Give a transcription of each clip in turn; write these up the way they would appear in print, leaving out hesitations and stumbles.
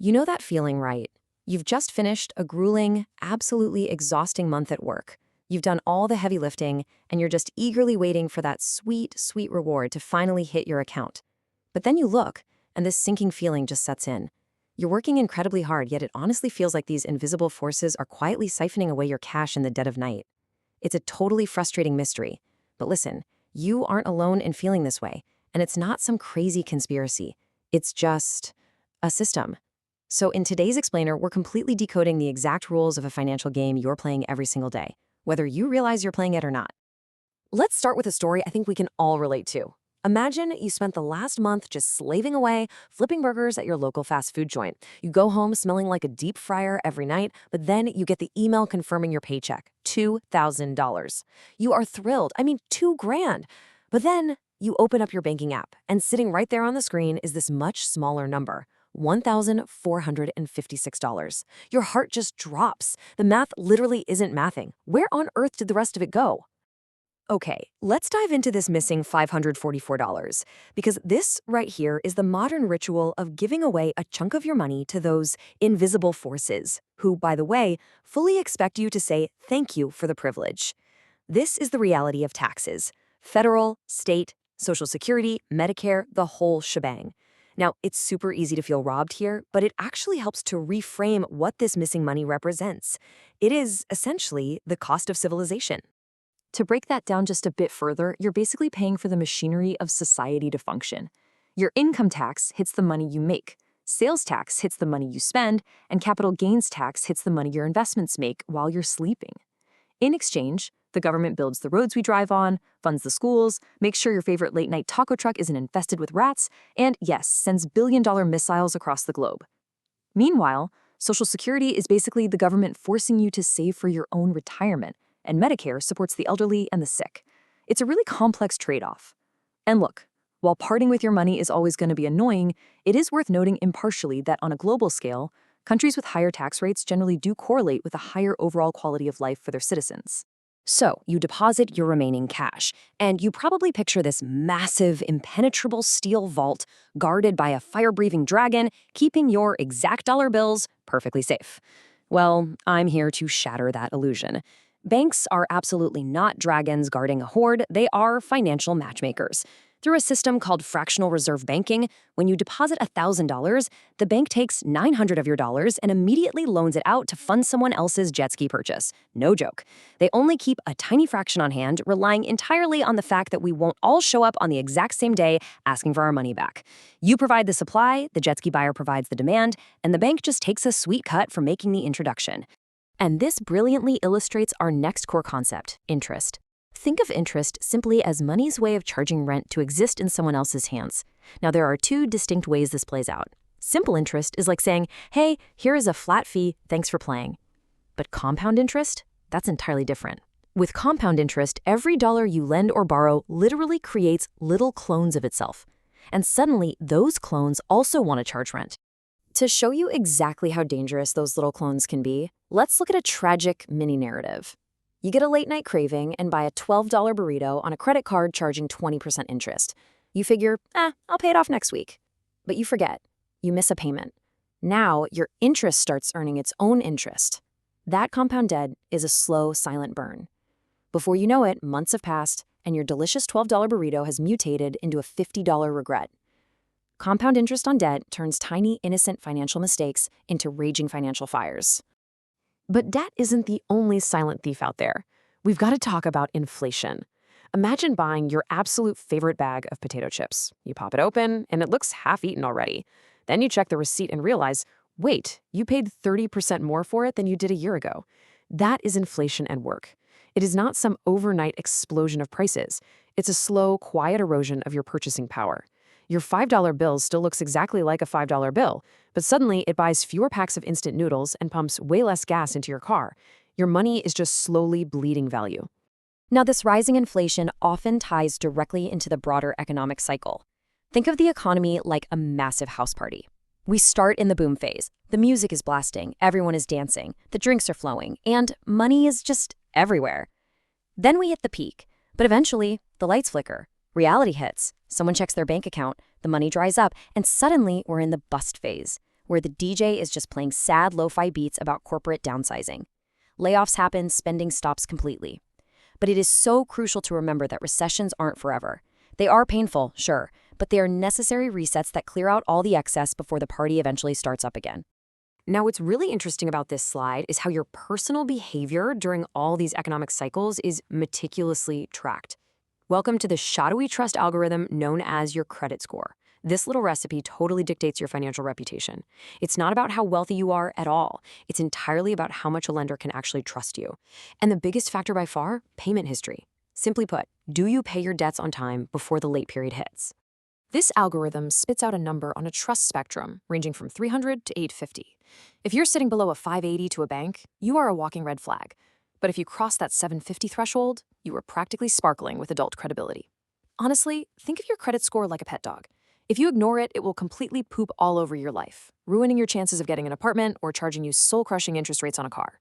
You know that feeling, right? You've just finished a grueling, absolutely exhausting month at work. You've done all the heavy lifting, and you're just eagerly waiting for that sweet, sweet reward to finally hit your account. But then you look, and this sinking feeling just sets in. You're working incredibly hard, yet it honestly feels like these invisible forces are quietly siphoning away your cash in the dead of night. It's a totally frustrating mystery. But listen, you aren't alone in feeling this way, and it's not some crazy conspiracy. It's just a system. So in today's explainer, we're completely decoding the exact rules of a financial game you're playing every single day, whether you realize you're playing it or not. Let's start with a story I think we can all relate to. Imagine you spent the last month just slaving away, flipping burgers at your local fast food joint. You go home smelling like a deep fryer every night, but then you get the email confirming your paycheck, $2,000. You are thrilled. I mean, $2,000. But then you open up your banking app, and sitting right there on the screen is this much smaller number, $1,456. Your heart just drops. The math literally isn't mathing. Where on earth did the rest of it go? Okay, let's dive into this missing $544, because this right here is the modern ritual of giving away a chunk of your money to those invisible forces, who, by the way, fully expect you to say thank you for the privilege. This is the reality of taxes: federal, state, Social Security, Medicare, the whole shebang. Now, it's super easy to feel robbed here, but it actually helps to reframe what this missing money represents. It is, essentially, the cost of civilization. To break that down just a bit further, you're basically paying for the machinery of society to function. Your income tax hits the money you make, sales tax hits the money you spend, and capital gains tax hits the money your investments make while you're sleeping. In exchange, the government builds the roads we drive on, funds the schools, makes sure your favorite late-night taco truck isn't infested with rats, and yes, sends billion-dollar missiles across the globe. Meanwhile, Social Security is basically the government forcing you to save for your own retirement, and Medicare supports the elderly and the sick. It's a really complex trade-off. And look, while parting with your money is always going to be annoying, it is worth noting impartially that on a global scale, countries with higher tax rates generally do correlate with a higher overall quality of life for their citizens. So, you deposit your remaining cash, and you probably picture this massive, impenetrable steel vault guarded by a fire-breathing dragon, keeping your exact dollar bills perfectly safe. Well, I'm here to shatter that illusion. Banks are absolutely not dragons guarding a hoard, they are financial matchmakers. Through a system called fractional reserve banking, when you deposit $1,000, the bank takes $900 of your dollars and immediately loans it out to fund someone else's jet ski purchase. No joke. They only keep a tiny fraction on hand, relying entirely on the fact that we won't all show up on the exact same day asking for our money back. You provide the supply, the jet ski buyer provides the demand, and the bank just takes a sweet cut for making the introduction. And this brilliantly illustrates our next core concept, interest. Think of interest simply as money's way of charging rent to exist in someone else's hands. Now, there are two distinct ways this plays out. Simple interest is like saying, hey, here is a flat fee, thanks for playing. But compound interest? That's entirely different. With compound interest, every dollar you lend or borrow literally creates little clones of itself. And suddenly, those clones also want to charge rent. To show you exactly how dangerous those little clones can be, let's look at a tragic mini-narrative. You get a late-night craving and buy a $12 burrito on a credit card charging 20% interest. You figure, I'll pay it off next week. But you forget. You miss a payment. Now, your interest starts earning its own interest. That compound debt is a slow, silent burn. Before you know it, months have passed, and your delicious $12 burrito has mutated into a $50 regret. Compound interest on debt turns tiny, innocent financial mistakes into raging financial fires. But debt isn't the only silent thief out there. We've got to talk about inflation. Imagine buying your absolute favorite bag of potato chips. You pop it open, and it looks half-eaten already. Then you check the receipt and realize, wait, you paid 30% more for it than you did a year ago. That is inflation at work. It is not some overnight explosion of prices. It's a slow, quiet erosion of your purchasing power. Your $5 bill still looks exactly like a $5 bill, but suddenly it buys fewer packs of instant noodles and pumps way less gas into your car. Your money is just slowly bleeding value. Now, this rising inflation often ties directly into the broader economic cycle. Think of the economy like a massive house party. We start in the boom phase. The music is blasting, everyone is dancing, the drinks are flowing, and money is just everywhere. Then we hit the peak, but eventually the lights flicker. Reality hits. Someone checks their bank account, the money dries up, and suddenly we're in the bust phase. where the DJ is just playing sad lo-fi beats about corporate downsizing. Layoffs happen, spending stops completely. But it is so crucial to remember that recessions aren't forever. They are painful, sure, but they are necessary resets that clear out all the excess before the party eventually starts up again. Now, what's really interesting about this slide is how your personal behavior during all these economic cycles is meticulously tracked. Welcome to the shadowy trust algorithm known as your credit score. This little recipe totally dictates your financial reputation. It's not about how wealthy you are at all. It's entirely about how much a lender can actually trust you. And the biggest factor by far, payment history. Simply put, do you pay your debts on time before the late period hits? This algorithm spits out a number on a trust spectrum ranging from 300 to 850. If you're sitting below a 580 to a bank, you are a walking red flag. But if you cross that 750 threshold, you are practically sparkling with adult credibility. Honestly, think of your credit score like a pet dog. If you ignore it, it will completely poop all over your life, ruining your chances of getting an apartment or charging you soul-crushing interest rates on a car.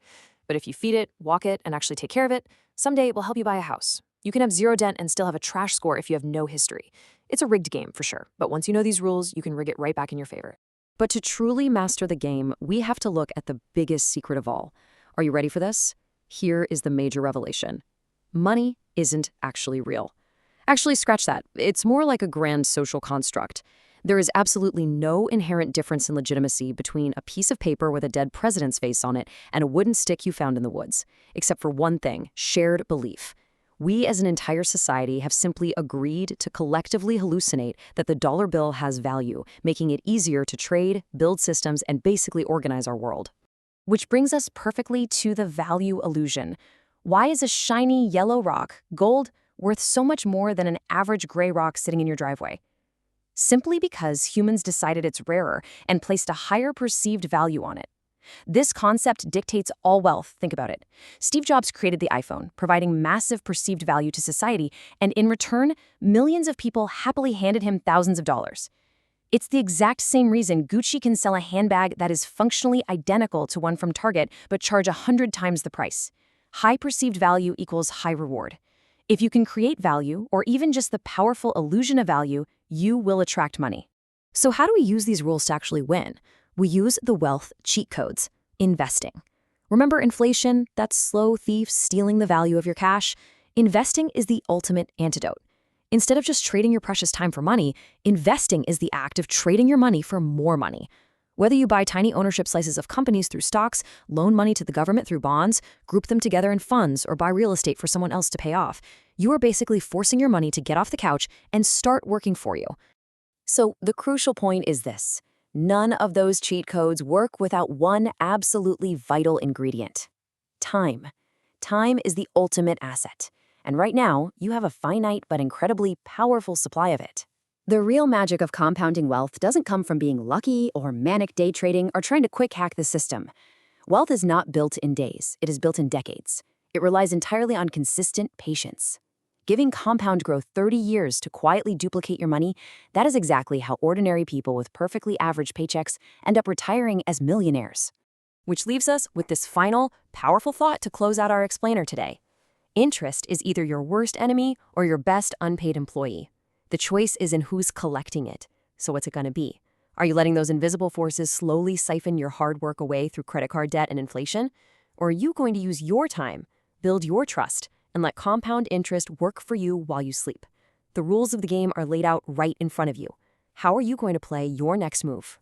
But if you feed it, walk it, and actually take care of it, someday it will help you buy a house. You can have zero dent and still have a trash score if you have no history. It's a rigged game for sure, but once you know these rules, you can rig it right back in your favor. But to truly master the game, we have to look at the biggest secret of all. Are you ready for this? Here is the major revelation. Money isn't actually real. Actually, scratch that. It's more like a grand social construct. There is absolutely no inherent difference in legitimacy between a piece of paper with a dead president's face on it and a wooden stick you found in the woods, except for one thing: shared belief. We as an entire society have simply agreed to collectively hallucinate that the dollar bill has value, making it easier to trade, build systems, and basically organize our world. Which brings us perfectly to the value illusion. Why is a shiny yellow rock, gold, worth so much more than an average gray rock sitting in your driveway? Simply because humans decided it's rarer and placed a higher perceived value on it. This concept dictates all wealth. Think about it. Steve Jobs created the iPhone, providing massive perceived value to society, and in return, millions of people happily handed him thousands of dollars. It's the exact same reason Gucci can sell a handbag that is functionally identical to one from Target but charge 100 times the price. High perceived value equals high reward. If you can create value, or even just the powerful illusion of value, you will attract money. So how do we use these rules to actually win? We use the wealth cheat codes. Investing. Remember inflation, that slow thief stealing the value of your cash? Investing is the ultimate antidote. Instead of just trading your precious time for money, investing is the act of trading your money for more money. Whether you buy tiny ownership slices of companies through stocks, loan money to the government through bonds, group them together in funds, or buy real estate for someone else to pay off, you are basically forcing your money to get off the couch and start working for you. So the crucial point is this: none of those cheat codes work without one absolutely vital ingredient: time. Time is the ultimate asset. And right now, you have a finite but incredibly powerful supply of it. The real magic of compounding wealth doesn't come from being lucky or manic day trading or trying to quick hack the system. Wealth is not built in days, it is built in decades. It relies entirely on consistent patience. Giving compound growth 30 years to quietly duplicate your money, that is exactly how ordinary people with perfectly average paychecks end up retiring as millionaires. Which leaves us with this final, powerful thought to close out our explainer today. Interest is either your worst enemy or your best unpaid employee. The choice is in who's collecting it. So what's it going to be? Are you letting those invisible forces slowly siphon your hard work away through credit card debt and inflation? Or are you going to use your time, build your trust, and let compound interest work for you while you sleep? The rules of the game are laid out right in front of you. How are you going to play your next move?